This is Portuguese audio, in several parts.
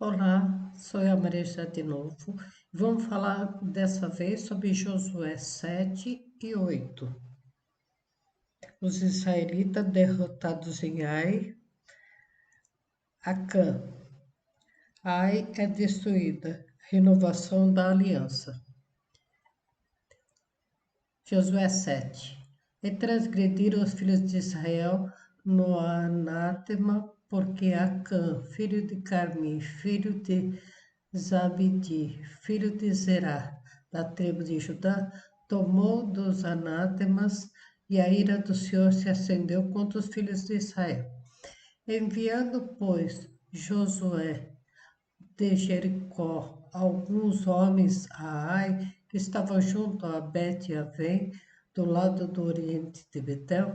Olá, sou a Maria José de novo. Vamos falar dessa vez sobre Josué 7 e 8. Os israelitas derrotados em Ai, Acã. Ai é destruída. Renovação da aliança. Josué 7. E transgrediram os filhos de Israel no anátema, porque Acã, filho de Carmi, filho de Zabdi, filho de Zerá, da tribo de Judá, tomou dos anátemas, e a ira do Senhor se acendeu contra os filhos de Israel. Enviando, pois, Josué de Jericó alguns homens a Ai, que estavam junto a Bet-Avém, do lado do oriente de Betel,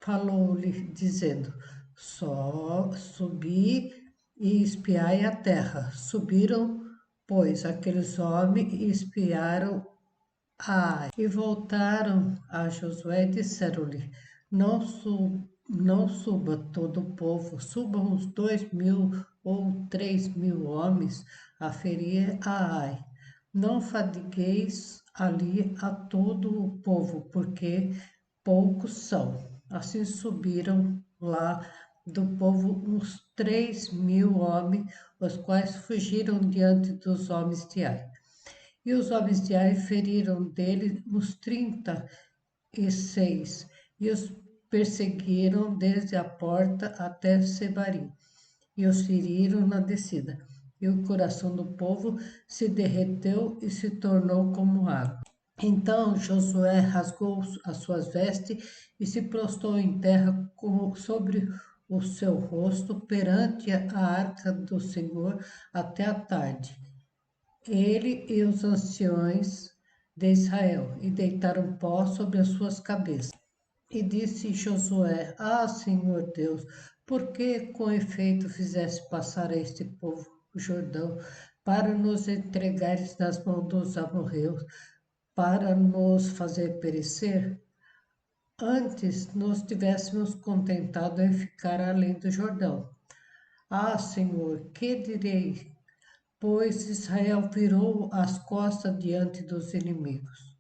falou-lhe, dizendo: Só subi e espiai a terra. Subiram, pois, aqueles homens e espiaram Ai, e voltaram a Josué e disseram-lhe: não suba todo o povo, subam uns 2.000 ou 3.000 homens a ferir a Ai. Não fadigueis ali a todo o povo, porque poucos são. Assim subiram lá do povo uns 3.000 homens, os quais fugiram diante dos homens de Ai. E os homens de Ai feriram dele uns 36, e os perseguiram desde a porta até Sebarim, e os feriram na descida. E o coração do povo se derreteu e se tornou como água. Então Josué rasgou as suas vestes e se prostrou em terra sobre o seu rosto perante a arca do Senhor até a tarde, ele e os anciões de Israel, e deitaram pó sobre as suas cabeças. E disse Josué: Ah, Senhor Deus, por que com efeito fizeste passar a este povo o Jordão para nos entregares nas mãos dos amorreus, para nos fazer perecer? Antes nos tivéssemos contentado em ficar além do Jordão. Ah, Senhor, que direi? Pois Israel virou as costas diante dos inimigos.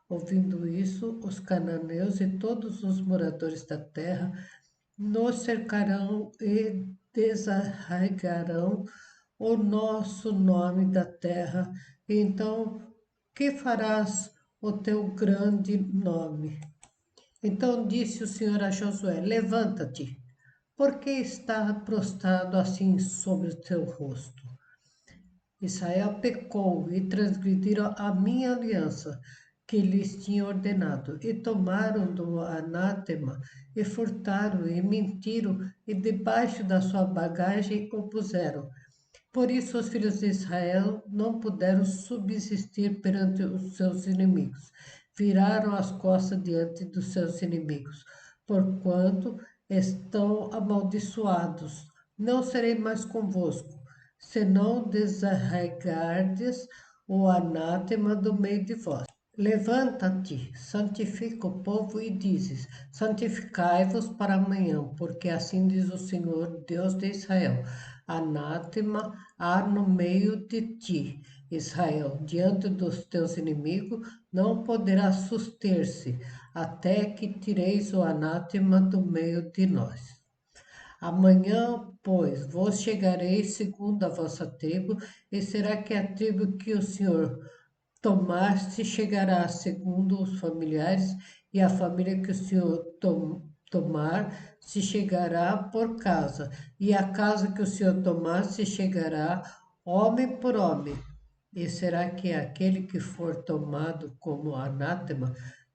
Ouvindo isso, os cananeus e todos os moradores da terra nos cercarão e desarraigarão o nosso nome da terra. Então, que farás o teu grande nome? Então disse o Senhor a Josué: Levanta-te, porque está prostrado assim sobre o teu rosto. Israel pecou e transgrediram a minha aliança que lhes tinha ordenado, e tomaram do anátema, e furtaram, e mentiram, e debaixo da sua bagagem o puseram. Por isso os filhos de Israel não puderam subsistir perante os seus inimigos. Viraram as costas diante dos seus inimigos, porquanto estão amaldiçoados. Não serei mais convosco, se não desarraigardes o anátema do meio de vós. Levanta-te, santifica o povo e dizes: Santificai-vos para amanhã, porque assim diz o Senhor, Deus de Israel: Anátema há no meio de ti, Israel, diante dos teus inimigos, não poderá suster-se, até que tireis o anátema do meio de nós. Amanhã, pois, vos chegareis segundo a vossa tribo, e será que a tribo que o Senhor tomar se chegará segundo os familiares, e a família que o Senhor tomar se chegará por casa, e a casa que o Senhor tomar se chegará homem por homem. E será que aquele que for tomado como anátema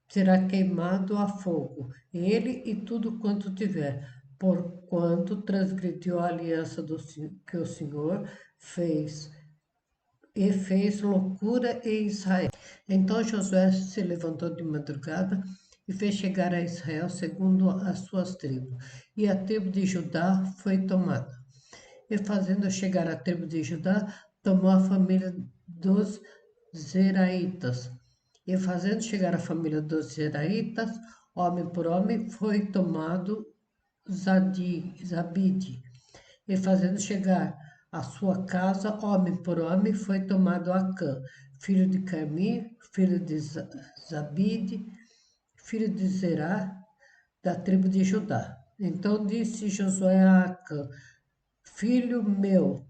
será queimado a fogo, ele e tudo quanto tiver, porquanto transgrediu a aliança que o Senhor fez e fez loucura em Israel. Então Josué se levantou de madrugada e fez chegar a Israel segundo as suas tribos. E a tribo de Judá foi tomada. E fazendo chegar a tribo de Judá, tomou a família dos Zeraitas. E fazendo chegar a família dos Zeraitas, homem por homem, foi tomado Zabide. E fazendo chegar a sua casa, homem por homem, foi tomado Acã, filho de Carmi, filho de Zabide, filho de Zerá, da tribo de Judá. Então disse Josué a Acã: Filho meu,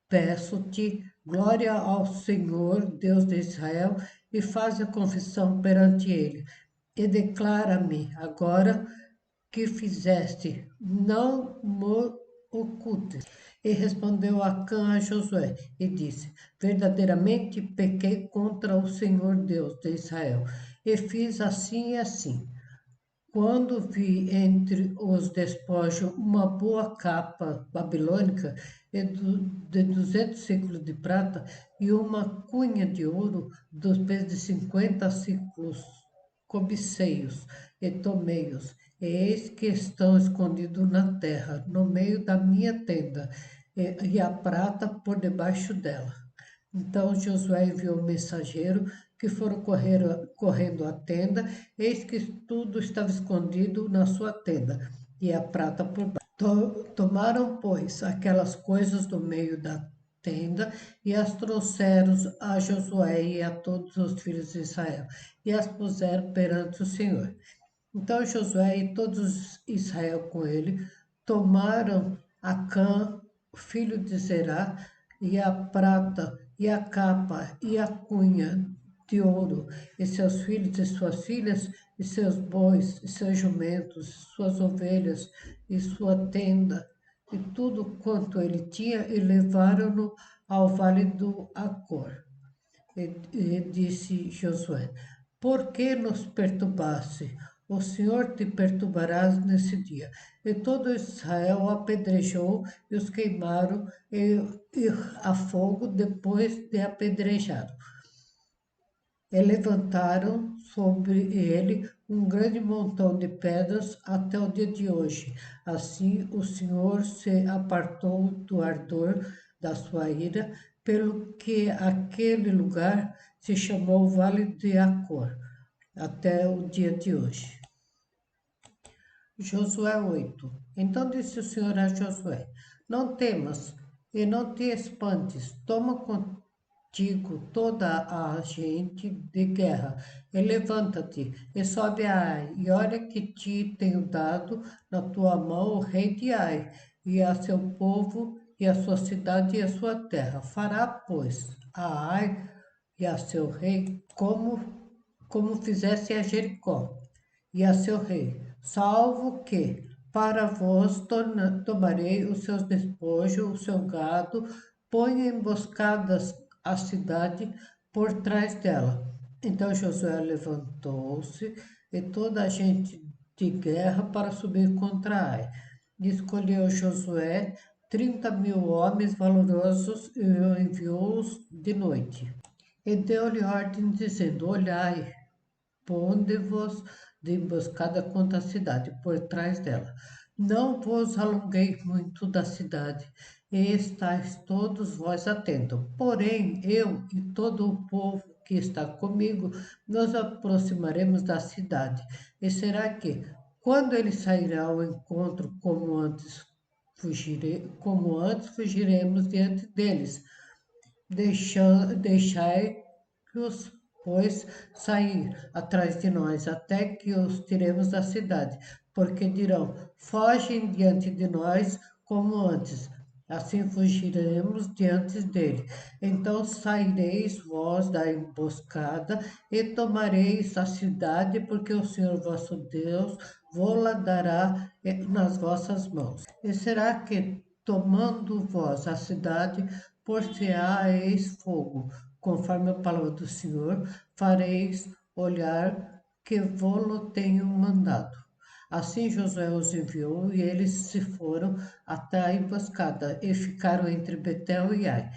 peço-te, glória ao Senhor, Deus de Israel, e faz a confissão perante ele. E declara-me agora que fizeste, não me ocultes. E respondeu Acã a Josué e disse: Verdadeiramente pequei contra o Senhor Deus de Israel, e fiz assim e assim. Quando vi entre os despojos uma boa capa babilônica de 200 ciclos de prata e uma cunha de ouro dos pesos de 50 ciclos, cobicei-os e tomei-os. E eis que estão escondidos na terra, no meio da minha tenda, e a prata por debaixo dela. Então Josué enviou um mensageiro que foram correndo à tenda, eis que tudo estava escondido na sua tenda, e a prata por baixo. Tomaram, pois, aquelas coisas do meio da tenda e as trouxeram a Josué e a todos os filhos de Israel, e as puseram perante o Senhor. Então Josué e todos Israel com ele tomaram Acã, filho de Zerá, e a prata, e a capa, e a cunha de ouro, e seus filhos e suas filhas, e seus bois, e seus jumentos, suas ovelhas, e sua tenda, e tudo quanto ele tinha, e levaram-no ao vale do Acor. E disse Josué: Por que nos perturbaste? O Senhor te perturbará nesse dia. E todo Israel o apedrejou e os queimaram e a fogo depois de apedrejado. E levantaram sobre ele um grande montão de pedras até o dia de hoje. Assim o Senhor se apartou do ardor da sua ira, pelo que aquele lugar se chamou Vale de Acor, até o dia de hoje. Josué 8. Então disse o Senhor a Josué: Não temas e não te espantes, toma contigo toda a gente de guerra, e levanta-te, e sobe a Ai, e olha que te tenho dado na tua mão o rei de Ai, e a seu povo, e a sua cidade e a sua terra. Fará, pois, a Ai e a seu rei como fizesse a Jericó e a seu rei, salvo que para vós tomarei os seus despojos, o seu gado, ponha emboscadas a cidade por trás dela. Então Josué levantou-se e toda a gente de guerra para subir contra Ai. E escolheu Josué 30.000 homens valorosos e enviou-os de noite. E deu-lhe ordem, dizendo: Olhai, ponde-vos de emboscada contra a cidade, por trás dela. Não vos alongueis muito da cidade, e estáis todos vós atentos. Porém, eu e todo o povo que está comigo, nos aproximaremos da cidade. E será que, quando ele sairá ao encontro como antes fugiremos diante deles? Deixai-os, pois, sair atrás de nós, até que os tiremos da cidade, porque dirão: fogem diante de nós como antes. Assim fugiremos diante dele. Então saireis vós da emboscada e tomareis a cidade, porque o Senhor vosso Deus vô-la dará nas vossas mãos. E será que, tomando vós a cidade, por-se-á eis fogo, conforme a palavra do Senhor, fareis olhar que vô-lo tenho mandado. Assim Josué os enviou, e eles se foram até a emboscada, e ficaram entre Betel e Ai,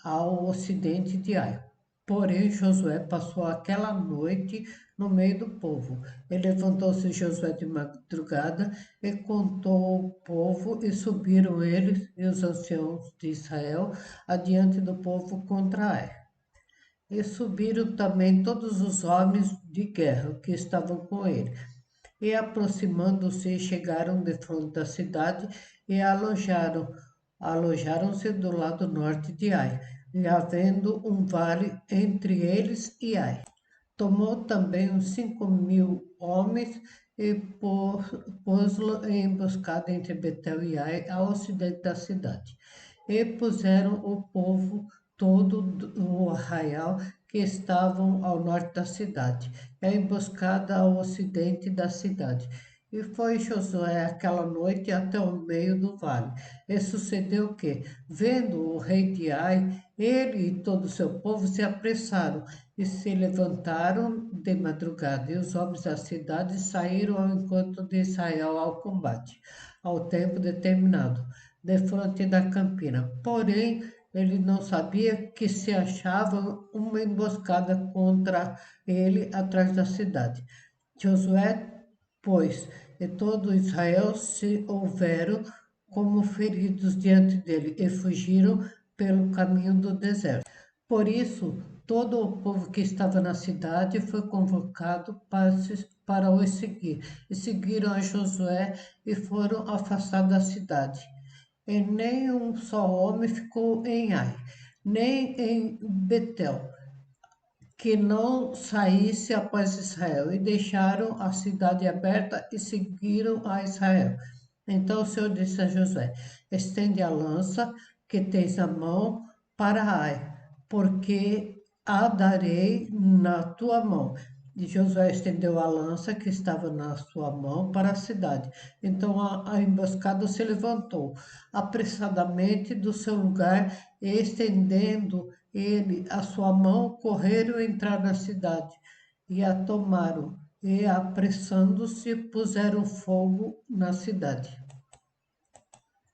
ao ocidente de Ai. Porém Josué passou aquela noite no meio do povo. E levantou-se Josué de madrugada e contou o povo, e subiram eles e os anciãos de Israel adiante do povo contra Ai. E subiram também todos os homens de guerra que estavam com ele. E aproximando-se, chegaram de fronte da cidade e a alojaram, alojaram-se do lado norte de Ai, e havendo um vale entre eles e Ai. Tomou também uns 5.000 homens e pôs-lo em emboscada entre Betel e Ai, ao ocidente da cidade. E puseram o povo todo o arraial que estavam ao norte da cidade, e a emboscada ao ocidente da cidade. E foi Josué aquela noite até o meio do vale. E sucedeu que, vendo o rei de Ai, ele e todo o seu povo se apressaram e se levantaram de madrugada, e os homens da cidade saíram ao encontro de Israel ao combate, ao tempo determinado, defronte da campina. Porém, ele não sabia que se achava uma emboscada contra ele atrás da cidade. Josué, pois, e todo Israel se houveram como feridos diante dele e fugiram pelo caminho do deserto. Por isso, todo o povo que estava na cidade foi convocado para o seguir, e seguiram a Josué e foram afastados da cidade. E nem um só homem ficou em Ai, nem em Betel, que não saísse após Israel, e deixaram a cidade aberta e seguiram a Israel. Então o Senhor disse a Josué: estende a lança que tens na mão para Ai, porque a darei na tua mão. E Josué estendeu a lança que estava na sua mão para a cidade. Então a emboscada se levantou apressadamente do seu lugar e, estendendo ele a sua mão, correram entrar na cidade e a tomaram. E, apressando-se, puseram fogo na cidade.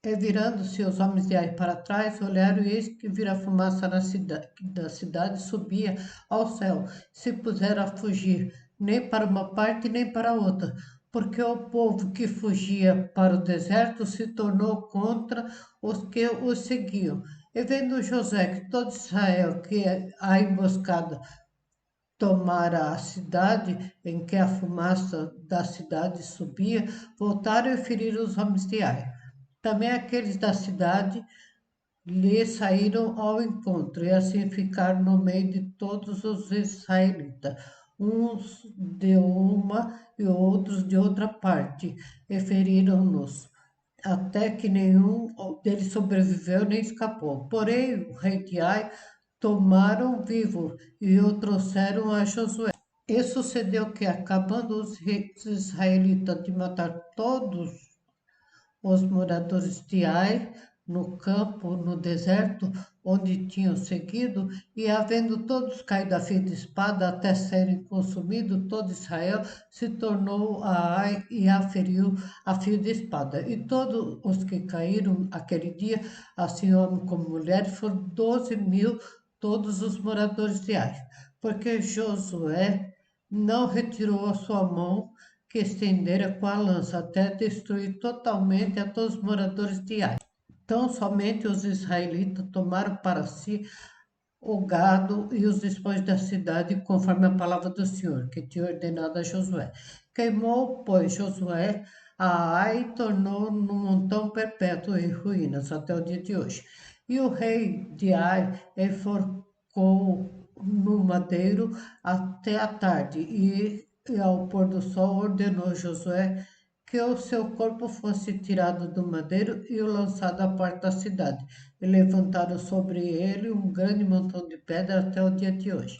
E virando-se os homens de Ai para trás, olharam e eis que vira a fumaça da cidade subia ao céu. Se puseram a fugir, nem para uma parte nem para outra, porque o povo que fugia para o deserto se tornou contra os que os seguiam. E vendo José que todo Israel, que a emboscada tomara a cidade, em que a fumaça da cidade subia, voltaram e feriram os homens de Ai. Também aqueles da cidade lhe saíram ao encontro, e assim ficaram no meio de todos os israelitas, uns de uma e outros de outra parte, e feriram-nos, até que nenhum deles sobreviveu nem escapou. Porém, o rei de Ai tomaram vivo e o trouxeram a Josué. E sucedeu que, acabando os israelitas de matar todos os moradores de Ai, no campo, no deserto, onde tinham seguido, e havendo todos caído a fio de espada até serem consumidos, todo Israel se tornou a Ai e a feriu a fio de espada. E todos os que caíram aquele dia, assim homem como mulher, foram 12.000, todos os moradores de Ai. Porque Josué não retirou a sua mão que estendera com a lança, até destruir totalmente a todos os moradores de Ai. Então somente os israelitas tomaram para si o gado e os despojos da cidade, conforme a palavra do Senhor, que tinha ordenado a Josué. Queimou, pois, Josué a Ai e tornou num montão perpétuo em ruínas até o dia de hoje. E o rei de Ai enforcou no madeiro até a tarde, e ao pôr do sol ordenou Josué que o seu corpo fosse tirado do madeiro e o lançado à porta da cidade, e levantaram sobre ele um grande montão de pedra até o dia de hoje.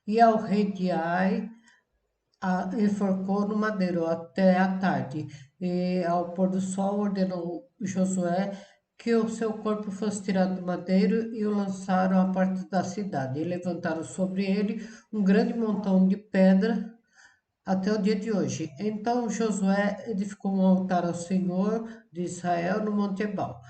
E ao rei de Ai enforcou no madeiro até a tarde, e ao pôr do sol ordenou Josué que o seu corpo fosse tirado do madeiro e o lançaram à porta da cidade, e levantaram sobre ele um grande montão de pedra até o dia de hoje. Então Josué edificou um altar ao Senhor de Israel no Monte Ebal,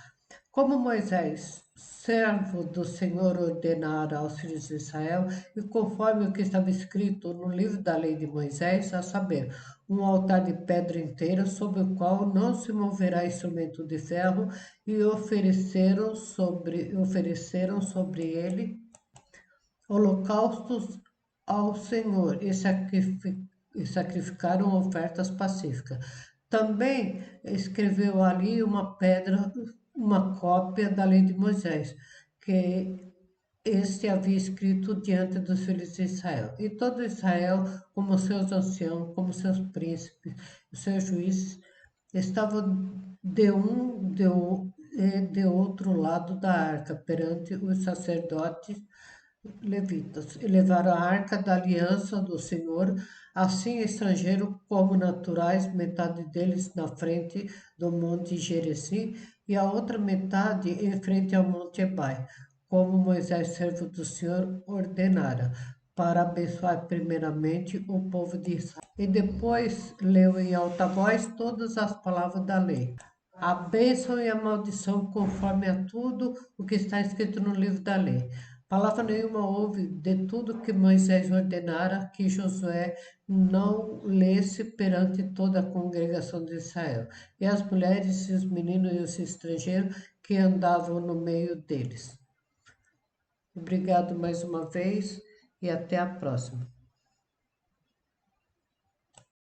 como Moisés, servo do Senhor, ordenara aos filhos de Israel, e conforme o que estava escrito no livro da lei de Moisés, a saber, um altar de pedra inteira, sobre o qual não se moverá instrumento de ferro, e ofereceram sobre ele holocaustos ao Senhor, e sacrificaram ofertas pacíficas. Também escreveu ali uma pedra, uma cópia da lei de Moisés, que este havia escrito diante dos filhos de Israel. E todo Israel, como seus anciãos, como seus príncipes, seus juízes, estavam de outro lado da arca, perante os sacerdotes levitas, e levaram a arca da aliança do Senhor, assim estrangeiros como naturais, metade deles na frente do monte Gerizim e a outra metade em frente ao monte Ebai, como Moisés, servo do Senhor, ordenara, para abençoar primeiramente o povo de Israel. E depois leu em alta voz todas as palavras da lei. A bênção e a maldição conforme a tudo o que está escrito no livro da lei. Palavra nenhuma houve de tudo que Moisés ordenara que Josué não lesse perante toda a congregação de Israel, e as mulheres e os meninos e os estrangeiros que andavam no meio deles. Obrigado mais uma vez e até a próxima.